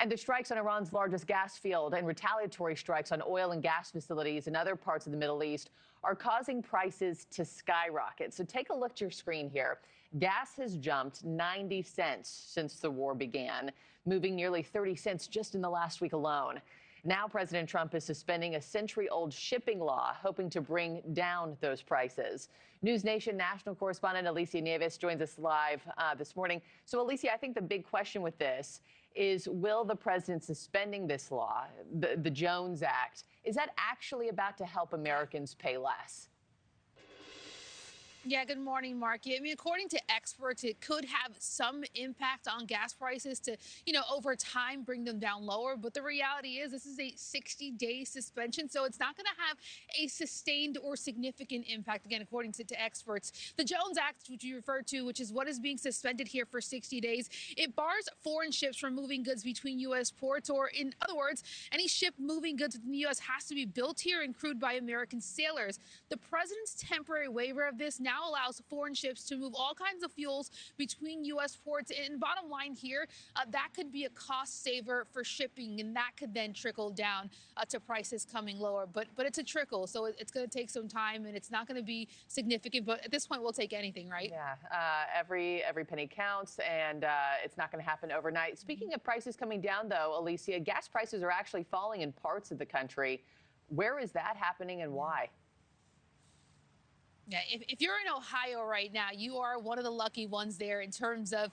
And the strikes on Iran's largest gas field and retaliatory strikes on oil and gas facilities in other parts of the Middle East are causing prices to skyrocket. So take a look at your screen here. Gas has jumped 90 cents since the war began, moving nearly 30 cents just in the last week alone. Now President Trump is suspending a century-old shipping law, hoping to bring down those prices. NewsNation national correspondent Alicia Nieves joins us live this morning. So, Alicia, I think the big question with this is, will the president suspending this law, the Jones Act, is that actually about to help Americans pay less? Yeah, good morning, Markie. I mean, according to experts, it could have some impact on gas prices to, over time bring them down lower. But the reality is this is a 60-day suspension, so it's not going to have a sustained or significant impact, again, according to experts. The Jones Act, which you referred to, which is what is being suspended here for 60 days, it bars foreign ships from moving goods between U.S. ports, or in other words, any ship moving goods within the U.S. has to be built here and crewed by American sailors. The president's temporary waiver of this now allows foreign ships to move all kinds of fuels between U.S. ports. And bottom line here, that could be a cost saver for shipping, and that could then trickle down to prices coming lower. But it's a trickle, so it's going to take some time, and it's not going to be significant. But at this point, we'll take anything, right? Yeah, every penny counts, and it's not going to happen overnight. Speaking of prices coming down, though, Alicia, gas prices are actually falling in parts of the country. Where is that happening, and why? Yeah, if you're in Ohio right now, you are one of the lucky ones there in terms of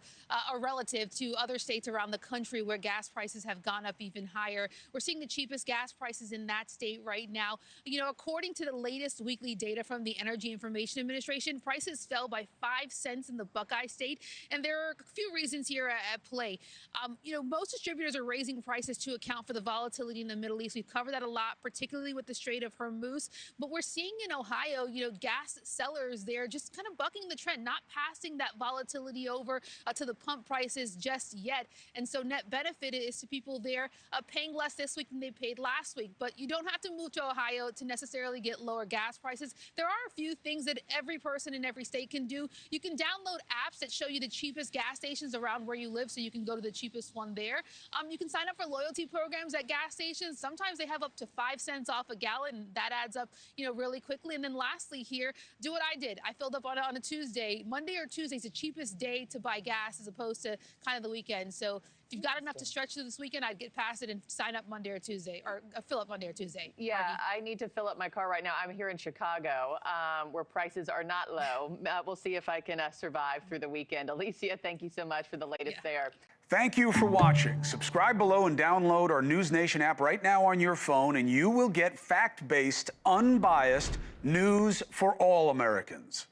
a relative to other states around the country where gas prices have gone up even higher. We're seeing the cheapest gas prices in that state right now. According to the latest weekly data from the Energy Information Administration, prices fell by 5 cents in the Buckeye State. And there are a few reasons here at play. Most distributors are raising prices to account for the volatility in the Middle East. We've covered that a lot, particularly with the Strait of Hormuz. But we're seeing in Ohio, gas sellers there just kind of bucking the trend, not passing that volatility over to the pump prices just yet. And so net benefit is to people there paying less this week than they paid last week. But you don't have to move to Ohio to necessarily get lower gas prices. There are a few things that every person in every state can do. You can download apps that show you the cheapest gas stations around where you live, so you can go to the cheapest one there. You can sign up for loyalty programs at gas stations. Sometimes they have up to 5 cents off a gallon. That adds up, really quickly. And then lastly here, do what I did. I filled up on a Tuesday. Monday or Tuesday is the cheapest day to buy gas as opposed to kind of the weekend. So if you've got enough to stretch through this weekend, I'd get past it and sign up Monday or Tuesday, or fill up Monday or Tuesday. Yeah, Margie. I need to fill up my car right now. I'm here in Chicago, where prices are not low. We'll see if I can survive through the weekend. Alicia, thank you so much for the latest there. Thank you for watching. Subscribe below and download our NewsNation app right now on your phone, and you will get fact-based, unbiased news for all Americans.